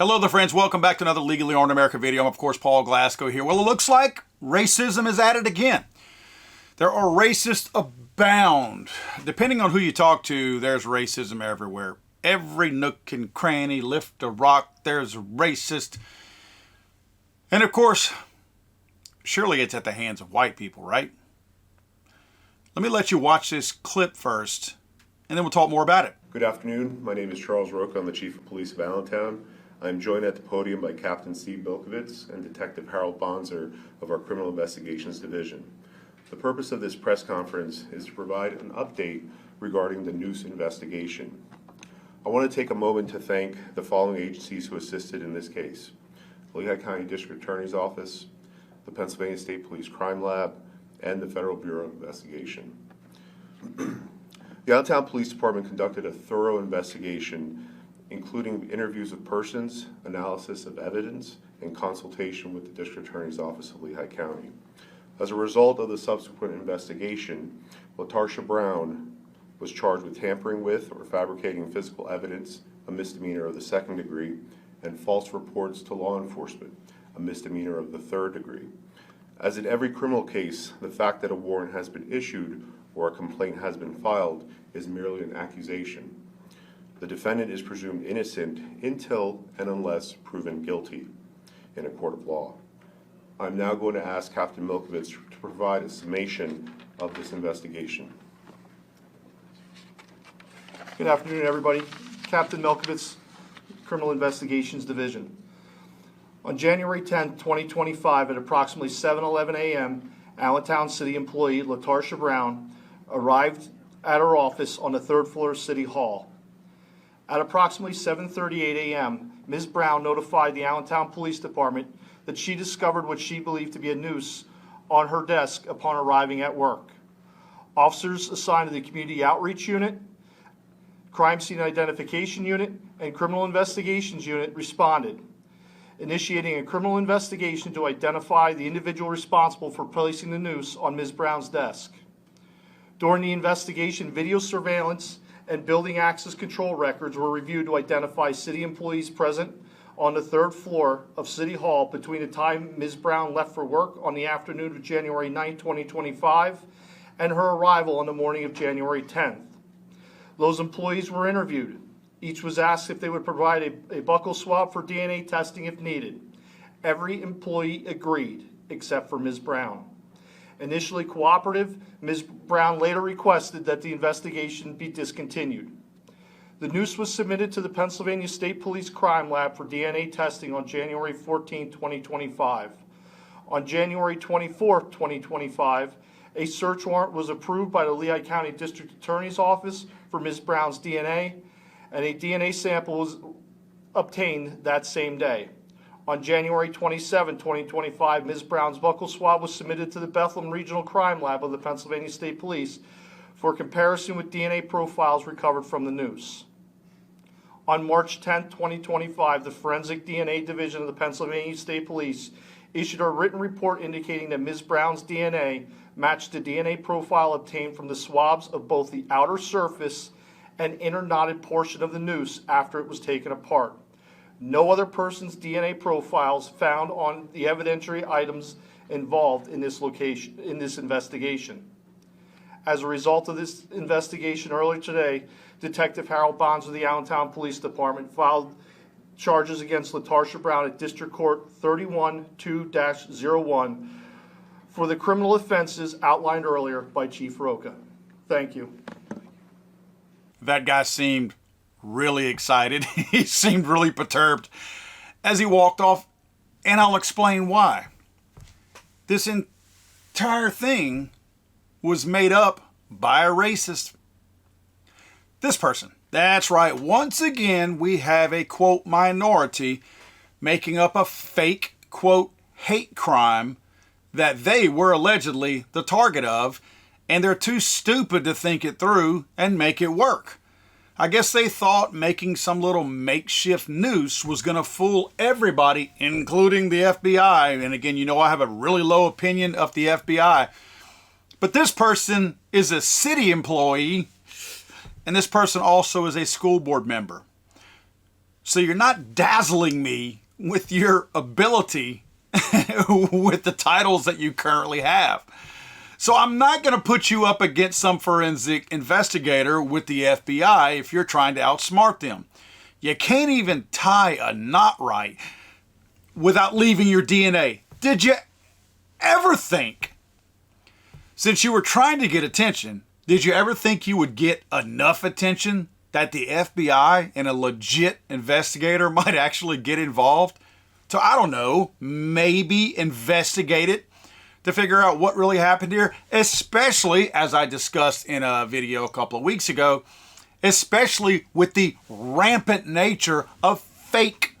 Hello there, friends. Welcome back to another Legally Armed America video. I'm, of course, Paul Glasgow here. Well, it looks like racism is at it again. There are racists abound. Depending on who you talk to, there's racism everywhere. Every nook and cranny, lift a rock, there's a racist. And, of course, surely it's at the hands of white people, right? Let me let you watch this clip first, and then we'll talk more about it. Good afternoon. My name is Charles Roca. I'm the Chief of Police of Allentown. I'm joined at the podium by Captain Steve Bilkovitz and Detective Harold Bonser of our Criminal Investigations Division. The purpose of this press conference is to provide an update regarding the n00se investigation. I want to take a moment to thank the following agencies who assisted in this case: the Lehigh County District Attorney's Office, the Pennsylvania State Police Crime Lab, and the Federal Bureau of Investigation. The Allentown Police Department conducted a thorough investigation, including interviews with persons, analysis of evidence, and consultation with the District Attorney's Office of Lehigh County. As a result of the subsequent investigation, LaTarsha Brown was charged with tampering with or fabricating physical evidence, a misdemeanor of the 2nd degree, and false reports to law enforcement, a misdemeanor of the 3rd degree. As in every criminal case, the fact that a warrant has been issued or a complaint has been filed is merely an accusation. The defendant is presumed innocent until and unless proven guilty in a court of law. I'm now going to ask Captain Bilkovitz to provide a summation of this investigation. Good afternoon, everybody. Captain Bilkovitz, Criminal Investigations Division. On January 10, 2025, at approximately 7:11 a.m., Allentown City employee LaTarsha Brown arrived at her office on the 3rd floor of City Hall. At approximately 7:38 a.m., Ms. Brown notified the Allentown Police Department that she discovered what she believed to be a noose on her desk upon arriving at work. Officers assigned to the Community Outreach Unit, Crime Scene Identification Unit, and Criminal Investigations Unit responded, initiating a criminal investigation to identify the individual responsible for placing the noose on Ms. Brown's desk. During the investigation, video surveillance and building access control records were reviewed to identify city employees present on the 3rd floor of City Hall between the time Ms. Brown left for work on the afternoon of January 9, 2025, and her arrival on the morning of January 10th. Those employees were interviewed. Each was asked if they would provide a buccal swab for DNA testing if needed. Every employee agreed, except for Ms. Brown. Initially cooperative, Ms. Brown later requested that the investigation be discontinued. The noose was submitted to the Pennsylvania State Police Crime Lab for DNA testing on January 14, 2025. On January 24, 2025, a search warrant was approved by the Lehigh County District Attorney's Office for Ms. Brown's DNA, and a DNA sample was obtained that same day. On January 27, 2025, Ms. Brown's buccal swab was submitted to the Bethlehem Regional Crime Lab of the Pennsylvania State Police for comparison with DNA profiles recovered from the noose. On March 10, 2025, the Forensic DNA Division of the Pennsylvania State Police issued a written report indicating that Ms. Brown's DNA matched the DNA profile obtained from the swabs of both the outer surface and inner knotted portion of the noose after it was taken apart. No other person's DNA profiles found on the evidentiary items involved in this investigation. As a result of this investigation earlier today, Detective Harold Bonser of the Allentown Police Department filed charges against LaTarsha Brown at District Court 31-2-01 for the criminal offenses outlined earlier by Chief Roca. Thank you. That guy seemed really excited. He seemed really perturbed as he walked off, and I'll explain why. This entire thing was made up by a racist. This person. That's right. Once again, we have a, quote, minority making up a fake, quote, hate crime that they were allegedly the target of, and they're too stupid to think it through and make it work. I guess they thought making some little makeshift noose was going to fool everybody, including the FBI. And again, you know I have a really low opinion of the FBI. But this person is a city employee, and this person also is a school board member. So you're not dazzling me with your ability with the titles that you currently have. So I'm not going to put you up against some forensic investigator with the FBI if you're trying to outsmart them. You can't even tie a knot right without leaving your DNA. Did you ever think, since you were trying to get attention, did you ever think you would get enough attention that the FBI and a legit investigator might actually get involved to, I don't know, maybe investigate it to figure out what really happened here, especially, as I discussed in a video a couple of weeks ago, especially with the rampant nature of fake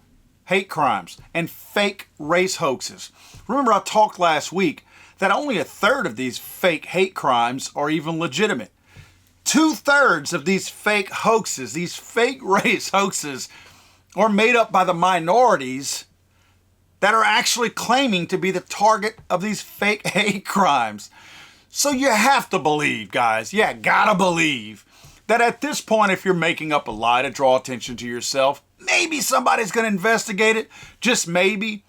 hate crimes and fake race hoaxes. Remember, I talked last week that only a third of these fake hate crimes are even legitimate. 2/3 of these fake hoaxes, these fake race hoaxes, are made up by the minorities that are actually claiming to be the target of these fake hate crimes. So you have to believe, guys, gotta believe, that at this point, if you're making up a lie to draw attention to yourself, maybe somebody's gonna investigate it, just maybe.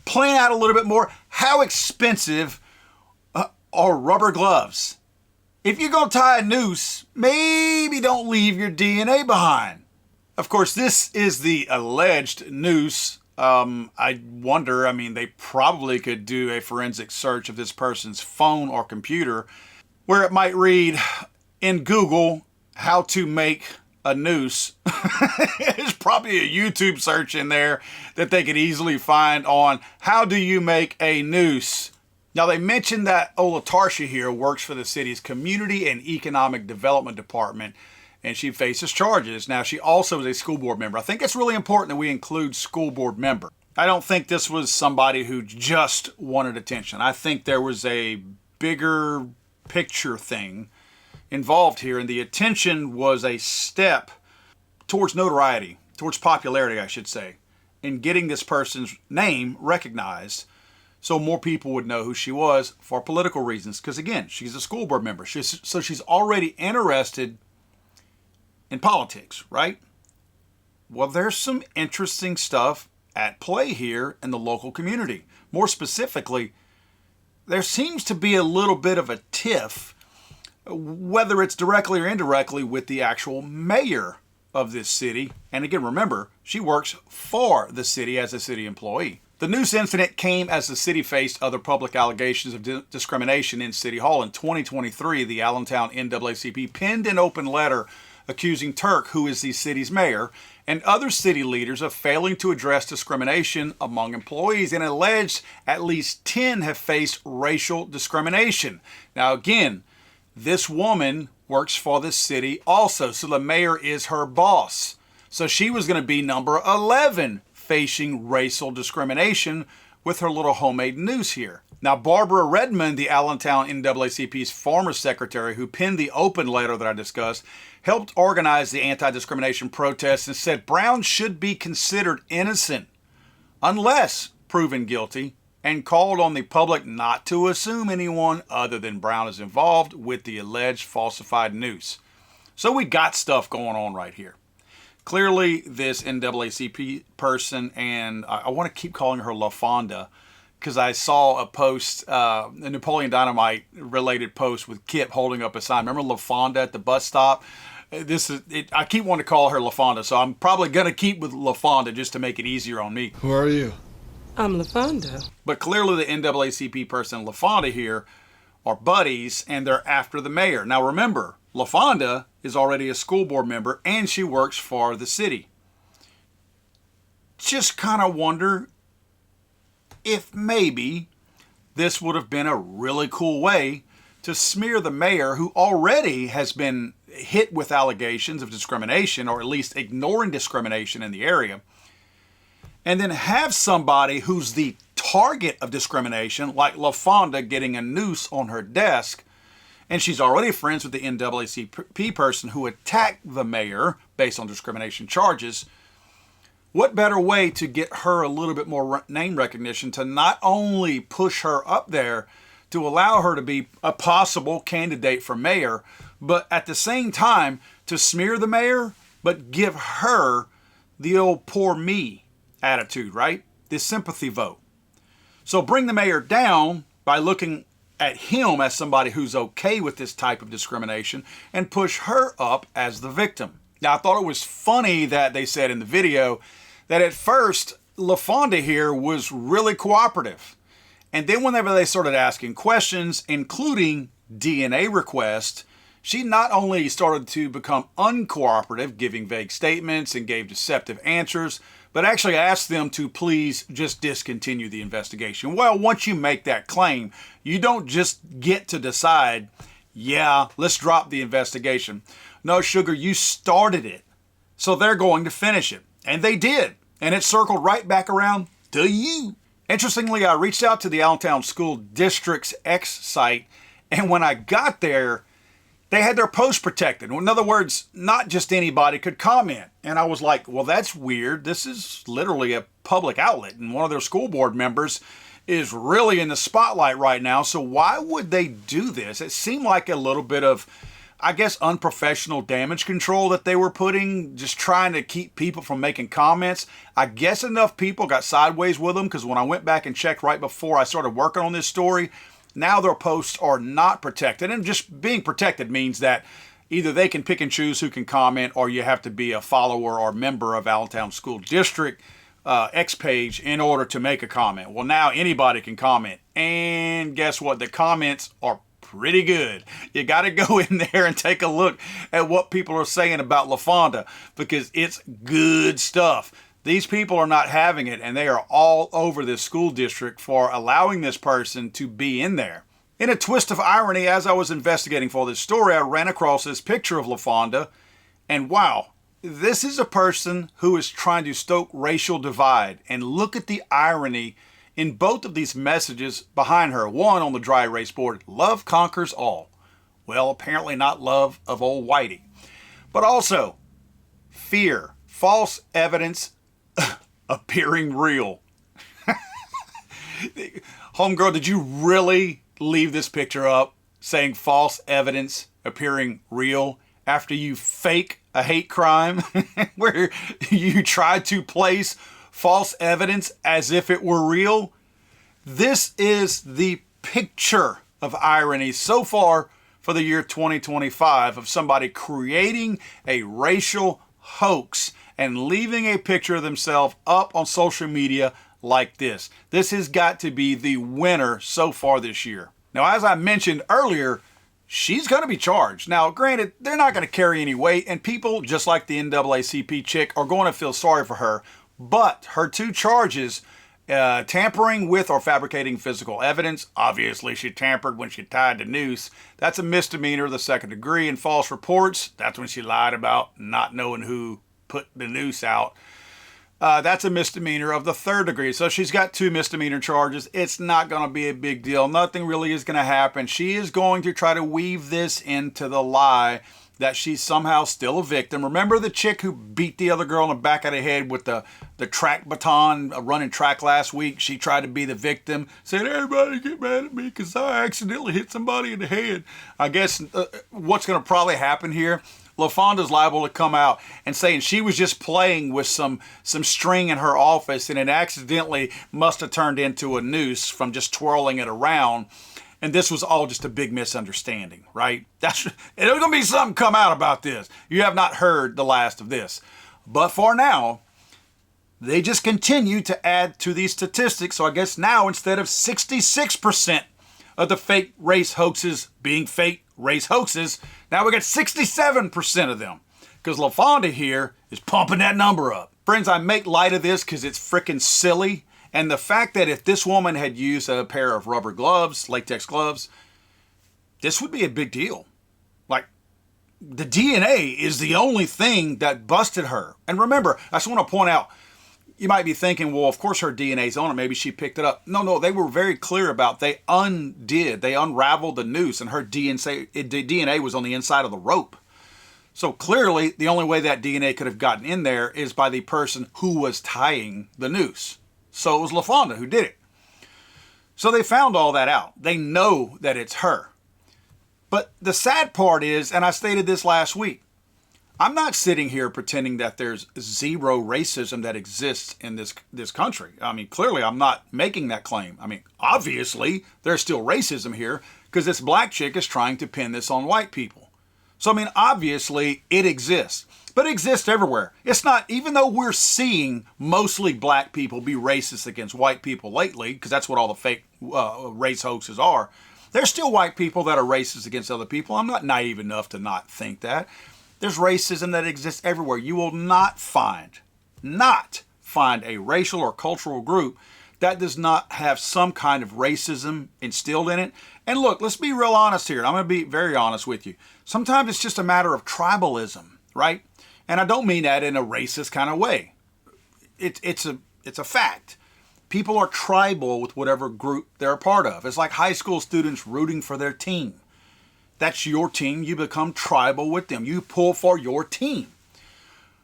Plan out a little bit more. How expensive are rubber gloves? If you're gonna tie a noose, maybe don't leave your DNA behind. Of course, this is the alleged noose. I wonder, they probably could do a forensic search of this person's phone or computer where it might read in Google, how to make a noose. There's probably a YouTube search in there that they could easily find on how do you make a noose. Now, they mentioned that Olatarsha here works for the city's Community and Economic Development Department, and she faces charges. Now, she also is a school board member. I think it's really important that we include school board member. I don't think this was somebody who just wanted attention. I think there was a bigger picture thing involved here, and the attention was a step towards notoriety, towards popularity, I should say, in getting this person's name recognized so more people would know who she was for political reasons. Because again, she's a school board member. So she's already interested in politics, right? Well, there's some interesting stuff at play here in the local community. More specifically, there seems to be a little bit of a tiff, whether it's directly or indirectly, with the actual mayor of this city. And again, remember, she works for the city as a city employee. The noose incident came as the city faced other public allegations of discrimination in City Hall. In 2023, the Allentown NAACP penned an open letter accusing Turk, who is the city's mayor, and other city leaders of failing to address discrimination among employees, and alleged at least 10 have faced racial discrimination. Now again, this woman works for the city also, so the mayor is her boss. So she was going to be number 11 facing racial discrimination with her little homemade noose here. Now, Barbara Redmond, the Allentown NAACP's former secretary who penned the open letter that I discussed, helped organize the anti-discrimination protests and said Brown should be considered innocent unless proven guilty, and called on the public not to assume anyone other than Brown is involved with the alleged falsified noose. So we got stuff going on right here. Clearly, this NAACP person, and I want to keep calling her LaFonda because I saw a post, a Napoleon Dynamite related post with Kip holding up a sign. Remember LaFonda at the bus stop? I keep wanting to call her LaFonda, so I'm probably going to keep with LaFonda just to make it easier on me. Who are you? I'm LaFonda. But clearly the NAACP person and LaFonda here are buddies, and they're after the mayor. Now remember, LaFonda is already a school board member, and she works for the city. Just kind of wonder if maybe this would have been a really cool way to smear the mayor, who already has been hit with allegations of discrimination, or at least ignoring discrimination in the area, and then have somebody who's the target of discrimination, like LaFonda, getting a noose on her desk, and she's already friends with the NAACP person who attacked the mayor based on discrimination charges. What better way to get her a little bit more name recognition to not only push her up there to allow her to be a possible candidate for mayor, but at the same time to smear the mayor, but give her the old poor me attitude, right? This sympathy vote. So bring the mayor down by looking at him as somebody who's okay with this type of discrimination and push her up as the victim. Now, I thought it was funny that they said in the video that at first LaFonda here was really cooperative. And then whenever they started asking questions, including DNA requests, she not only started to become uncooperative, giving vague statements and gave deceptive answers, but actually asked them to please just discontinue the investigation. Well, once you make that claim, you don't just get to decide, yeah, let's drop the investigation. No, sugar, you started it. So they're going to finish it. And they did. And it circled right back around to you. Interestingly, I reached out to the Allentown School District's X site, and when I got there, they had their post protected. In other words, not just anybody could comment. And I was like, well, that's weird. This is literally a public outlet, and one of their school board members is really in the spotlight right now. So why would they do this? It seemed like a little bit of, I guess, unprofessional damage control that they were putting, just trying to keep people from making comments. I guess enough people got sideways with them, because when I went back and checked right before I started working on this story, now their posts are not protected. And just being protected means that either they can pick and choose who can comment, or you have to be a follower or member of Allentown School District X page in order to make a comment. Well, now anybody can comment. And guess what? The comments are pretty good. You got to go in there and take a look at what people are saying about LaFonda, because it's good stuff. These people are not having it, and they are all over this school district for allowing this person to be in there. In a twist of irony, as I was investigating for this story, I ran across this picture of LaFonda, and wow, this is a person who is trying to stoke racial divide. And look at the irony in both of these messages behind her. One on the dry erase board, love conquers all. Well, apparently not love of old Whitey. But also, fear, false evidence appearing real. Homegirl, did you really leave this picture up saying false evidence appearing real after you fake a hate crime where you tried to place false evidence as if it were real? This is the picture of irony so far for the year 2025 of somebody creating a racial hoax and leaving a picture of themselves up on social media like this. This has got to be the winner so far this year. Now, as I mentioned earlier, she's going to be charged. Now, granted, they're not going to carry any weight, and people, just like the NAACP chick, are going to feel sorry for her. But her two charges, tampering with or fabricating physical evidence, obviously she tampered when she tied the noose. That's a misdemeanor of the second degree. And false reports, that's when she lied about not knowing who put the noose out. That's a misdemeanor of the third degree. So she's got two misdemeanor charges. It's not going to be a big deal. Nothing really is going to happen. She is going to try to weave this into the lie that she's somehow still a victim. Remember the chick who beat the other girl in the back of the head with the track baton running track last week? She tried to be the victim, said, everybody get mad at me because I accidentally hit somebody in the head. I guess what's going to probably happen here, LaFonda's liable to come out and saying she was just playing with some string in her office and it accidentally must have turned into a noose from just twirling it around. And this was all just a big misunderstanding, right? There's going to be something come out about this. You have not heard the last of this. But for now, they just continue to add to these statistics. So I guess now instead of 66% of the fake race hoaxes being fake race hoaxes, now we got 67% of them. Because LaFonda here is pumping that number up. Friends, I make light of this because it's freaking silly. And the fact that if this woman had used a pair of rubber gloves, latex gloves, this would be a big deal. Like, the DNA is the only thing that busted her. And remember, I just want to point out, you might be thinking, well, of course her DNA's on it. Maybe she picked it up. No, they were very clear about they unraveled the noose, and her DNA was on the inside of the rope. So clearly, the only way that DNA could have gotten in there is by the person who was tying the noose. So it was LaFonda who did it. So they found all that out. They know that it's her. But the sad part is, and I stated this last week, I'm not sitting here pretending that there's zero racism that exists in this country. I mean, clearly I'm not making that claim. I mean, obviously there's still racism here because this black chick is trying to pin this on white people. So, I mean, obviously it exists, but it exists everywhere. It's not, even though we're seeing mostly black people be racist against white people lately, because that's what all the fake race hoaxes are, there's still white people that are racist against other people. I'm not naive enough to not think that. There's racism that exists everywhere. You will not find a racial or cultural group that does not have some kind of racism instilled in it. And look, let's be real honest here. I'm going to be very honest with you. Sometimes it's just a matter of tribalism, right? And I don't mean that in a racist kind of way. It's a fact. People are tribal with whatever group they're a part of. It's like high school students rooting for their team. That's your team. You become tribal with them. You pull for your team.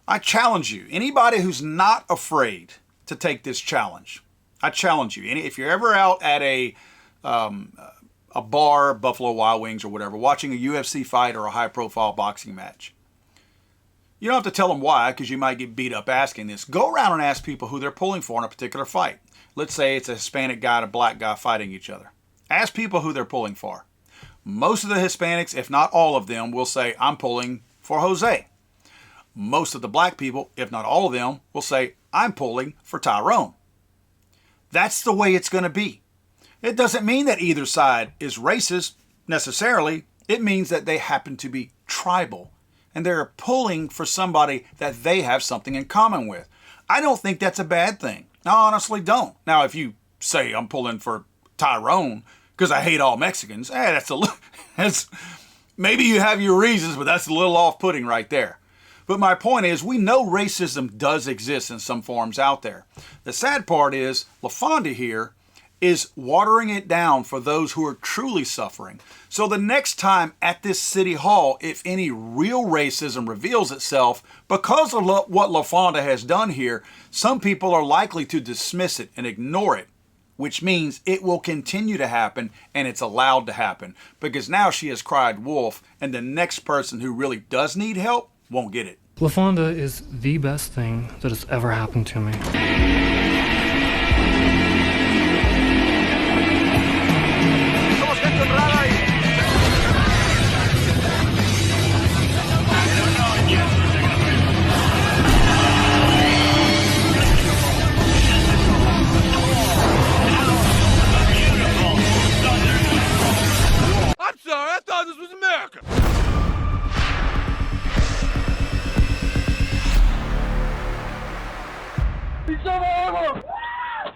I challenge you, anybody who's not afraid to take this challenge, I challenge you. If you're ever out at a bar, Buffalo Wild Wings or whatever, watching a UFC fight or a high-profile boxing match, you don't have to tell them why, because you might get beat up asking this. Go around and ask people who they're pulling for in a particular fight. Let's say it's a Hispanic guy and a black guy fighting each other. Ask people who they're pulling for. Most of the Hispanics, if not all of them, will say, I'm pulling for Jose. Most of the black people, if not all of them, will say, I'm pulling for Tyrone. That's the way it's going to be. It doesn't mean that either side is racist necessarily. It means that they happen to be tribal, and they're pulling for somebody that they have something in common with. I don't think that's a bad thing. I honestly don't. Now, if you say I'm pulling for Tyrone because I hate all Mexicans, that's maybe you have your reasons, but that's a little off-putting right there. But my point is, we know racism does exist in some forms out there. The sad part is, LaFonda here is watering it down for those who are truly suffering. So the next time at this city hall, if any real racism reveals itself, because of what LaFonda has done here, some people are likely to dismiss it and ignore it, which means it will continue to happen, and it's allowed to happen, because now she has cried wolf, and the next person who really does need help won't get it. LaFonda is the best thing that has ever happened to me. I'm sorry, I thought this was America. It's over.